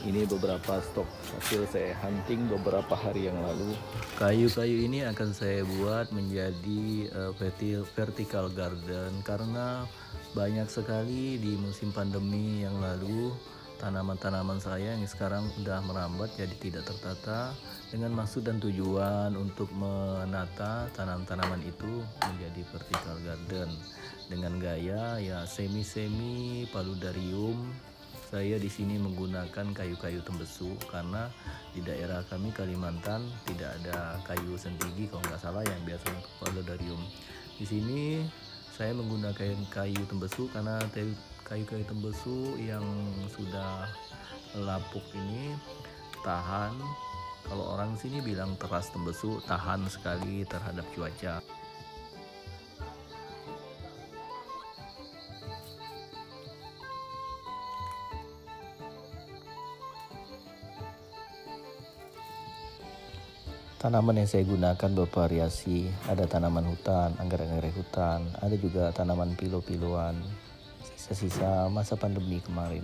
Ini beberapa stok hasil saya hunting beberapa hari yang lalu. Kayu-kayu ini akan saya buat menjadi vertical garden karena banyak sekali di musim pandemi yang lalu tanaman-tanaman saya yang sekarang sudah merambat jadi tidak tertata, dengan maksud dan tujuan untuk menata tanaman-tanaman itu menjadi vertical garden dengan gaya ya semi paludarium. Saya di sini menggunakan kayu-kayu tembesu karena di daerah kami Kalimantan tidak ada kayu sentigi kalau nggak salah yang biasa untuk paludarium. Di sini saya menggunakan kayu tembesu karena kayu-kayu tembesu yang sudah lapuk ini tahan. Kalau orang sini bilang teras tembesu, tahan sekali terhadap cuaca. Tanaman yang saya gunakan bervariasi, ada tanaman hutan, anggrek-anggrek hutan, ada juga tanaman pilo-piloan, sisa-sisa masa pandemi kemarin.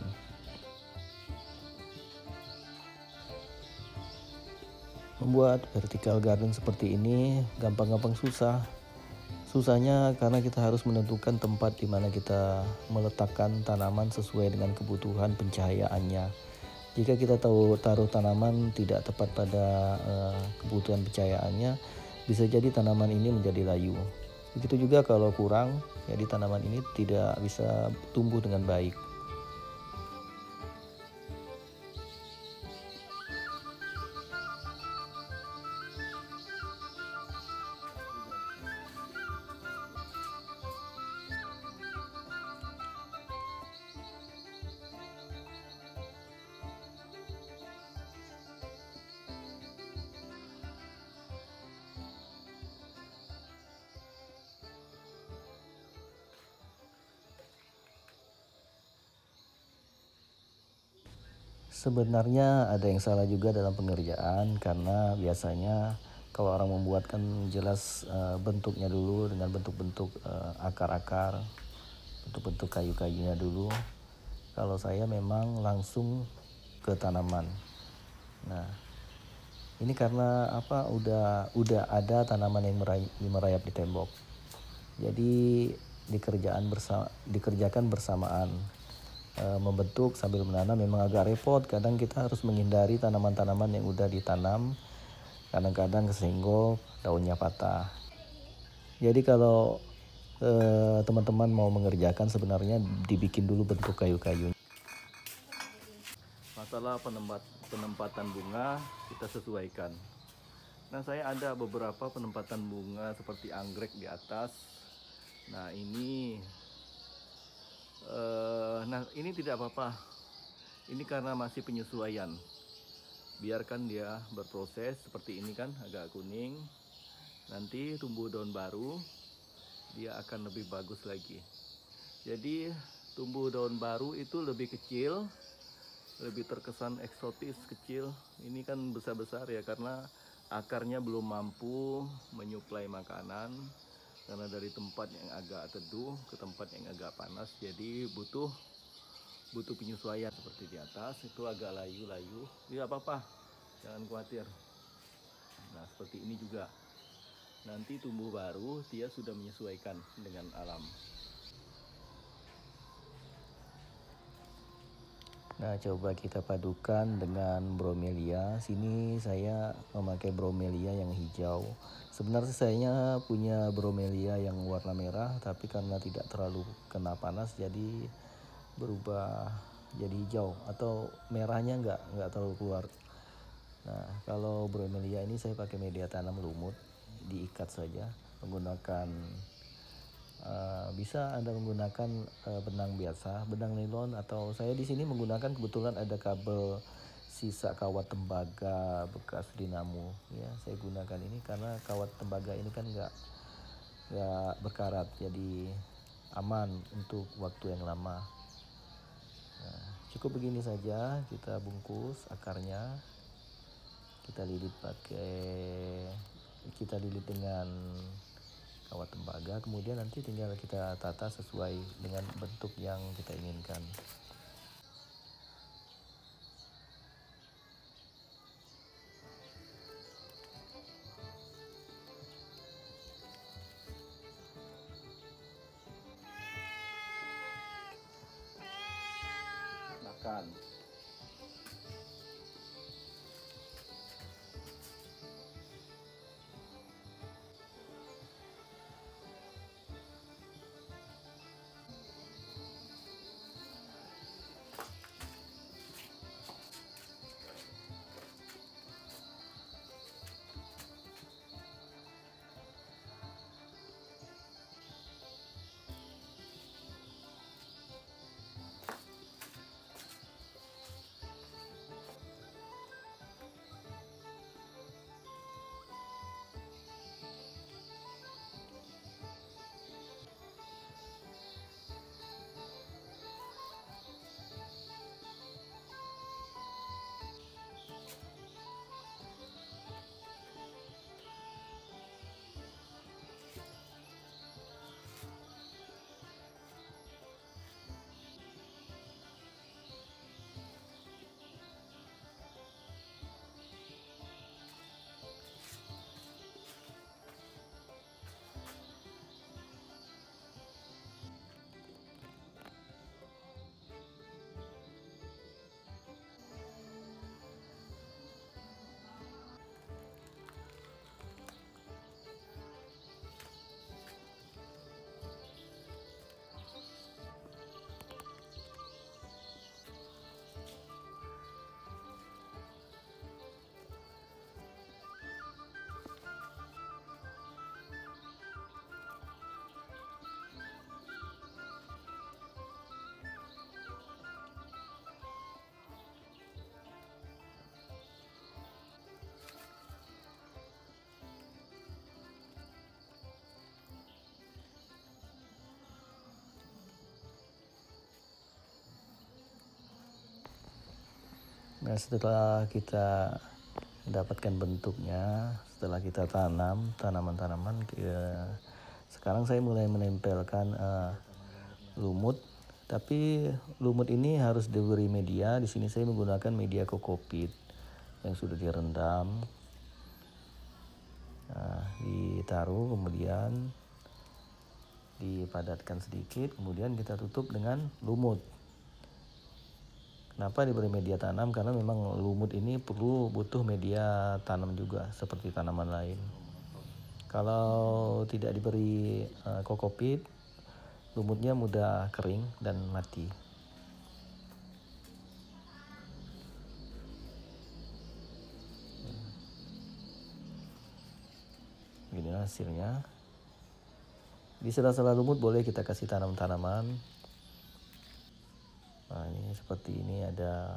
Membuat vertical garden seperti ini gampang-gampang susah. Susahnya karena kita harus menentukan tempat di mana kita meletakkan tanaman sesuai dengan kebutuhan pencahayaannya. Jika kita taruh tanaman tidak tepat pada kebutuhan pencahayaannya, bisa jadi tanaman ini menjadi layu. Begitu juga kalau kurang, jadi tanaman ini tidak bisa tumbuh dengan baik. Sebenarnya ada yang salah juga dalam pengerjaan karena biasanya kalau orang membuat kan jelas bentuknya dulu dengan bentuk-bentuk akar-akar, bentuk-bentuk kayu-kayunya dulu. Kalau saya memang langsung ke tanaman. Nah, ini karena apa? Udah ada tanaman yang merayap di tembok. Jadi dikerjakan bersamaan. Membentuk sambil menanam memang agak repot. Kadang kita harus menghindari tanaman-tanaman yang udah ditanam. Kadang-kadang kesenggol, daunnya patah. Jadi kalau teman-teman mau mengerjakan sebenarnya dibikin dulu bentuk kayu-kayu. Masalah penempatan bunga kita sesuaikan. Nah, saya ada beberapa penempatan bunga seperti anggrek di atas. Nah, ini tidak apa-apa. Ini karena masih penyesuaian. Biarkan dia berproses seperti ini kan, agak kuning. Nanti tumbuh daun baru, dia akan lebih bagus lagi. Jadi tumbuh daun baru itu lebih kecil, lebih terkesan eksotis kecil. Ini kan besar-besar ya karena akarnya belum mampu menyuplai makanan. Karena dari tempat yang agak teduh ke tempat yang agak panas, jadi butuh penyesuaian. Seperti di atas itu agak layu-layu, tidak apa-apa, jangan khawatir. Nah, seperti ini juga. Nanti tumbuh baru dia sudah menyesuaikan dengan alam. Nah, coba kita padukan dengan bromelia. Sini saya memakai bromelia yang hijau. Sebenarnya saya punya bromelia yang warna merah, tapi karena tidak terlalu kena panas jadi berubah jadi hijau atau merahnya nggak terlalu keluar. Nah, kalau bromelia ini saya pakai media tanam lumut, diikat saja menggunakan bisa Anda menggunakan benang biasa, benang nilon, atau saya di sini menggunakan kebetulan ada kabel sisa kawat tembaga bekas dinamo ya. Saya gunakan ini karena kawat tembaga ini kan nggak berkarat, jadi aman untuk waktu yang lama. Nah, cukup begini saja, kita bungkus akarnya, kita lilit dengan kawat tembaga, kemudian nanti tinggal kita tata sesuai dengan bentuk yang kita inginkan. ikan. Nah, setelah kita mendapatkan bentuknya, setelah kita tanam tanaman-tanaman, sekarang saya mulai menempelkan lumut. Tapi lumut ini harus diberi media. Di sini saya menggunakan media kokopit yang sudah direndam. Nah, ditaruh, kemudian dipadatkan sedikit, kemudian kita tutup dengan lumut. Kenapa diberi media tanam? Karena memang lumut ini butuh media tanam juga seperti tanaman lain. Kalau tidak diberi kokopit, lumutnya mudah kering dan mati. Begini hasilnya. Di sela-sela lumut boleh kita kasih tanam-tanaman. Nah, ini seperti ini ada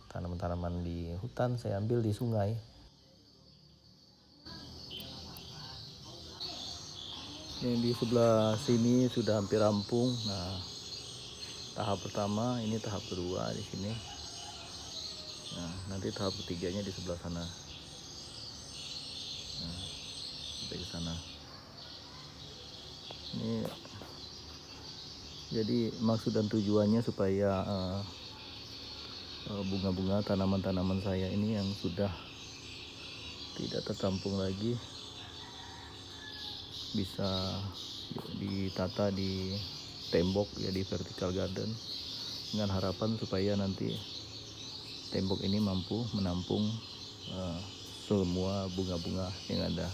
tanaman-tanaman di hutan, saya ambil di sungai. Yang di sebelah sini sudah hampir rampung. Nah, tahap pertama, ini tahap kedua di sini. Nah, nanti tahap ketiganya di sebelah sana. Nah, sampai ke sana. Ini jadi maksud dan tujuannya supaya bunga-bunga tanaman-tanaman saya ini yang sudah tidak tertampung lagi bisa ditata di tembok, ya, di vertical garden, dengan harapan supaya nanti tembok ini mampu menampung semua bunga-bunga yang ada.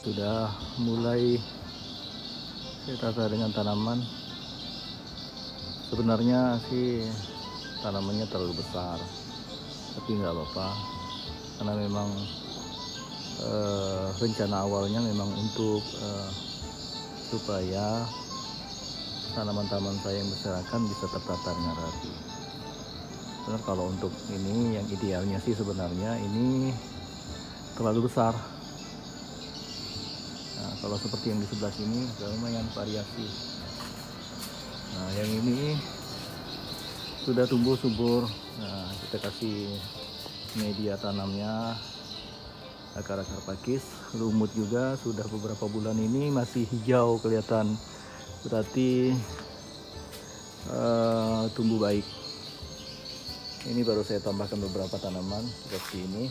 Sudah mulai saya tata dengan tanaman. Sebenarnya sih tanamannya terlalu besar, tapi nggak apa-apa, karena memang rencana awalnya memang untuk supaya tanaman-tanaman saya yang berserakan bisa tertata dengan rapi. Benar, kalau untuk ini yang idealnya sih sebenarnya ini terlalu besar. kalau seperti yang di sebelah sini lumayan variasi. Nah, yang ini sudah tumbuh subur. Nah, kita kasih media tanamnya, akar-akar pakis, lumut juga sudah beberapa bulan ini masih hijau kelihatan, berarti tumbuh baik. Ini baru saya tambahkan beberapa tanaman seperti ini.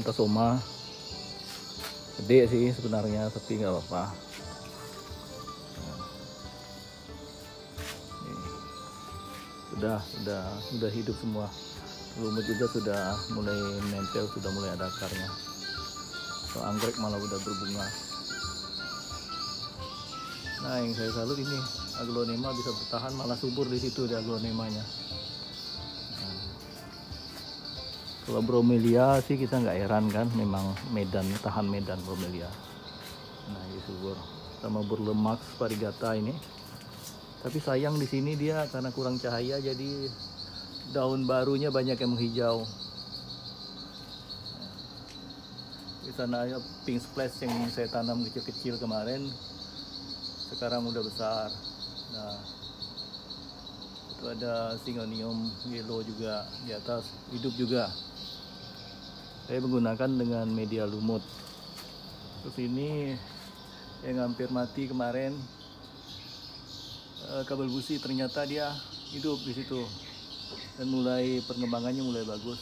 Entasoma gede sih sebenarnya, tapi nggak apa-apa. Sudah hidup semua. Lumut juga sudah mulai nempel, sudah mulai ada akarnya. So, anggrek malah udah berbunga. Nah, yang saya salut ini aglonema bisa bertahan, malah subur di situ di aglonemanya. Nah, kalau bromelia sih kita nggak heran kan, memang medan, tahan medan bromelia. Nah, ini subur sama burlemax variegata ini. Tapi sayang di sini dia karena kurang cahaya, jadi daun barunya banyak yang menghijau. Di sana ada pink splash yang saya tanam kecil-kecil kemarin, sekarang udah besar. Nah, itu ada Syngonium yellow juga di atas, hidup juga. Saya menggunakan dengan media lumut. Terus ini yang hampir mati kemarin, kabel busi, ternyata dia hidup di situ dan mulai perkembangannya mulai bagus.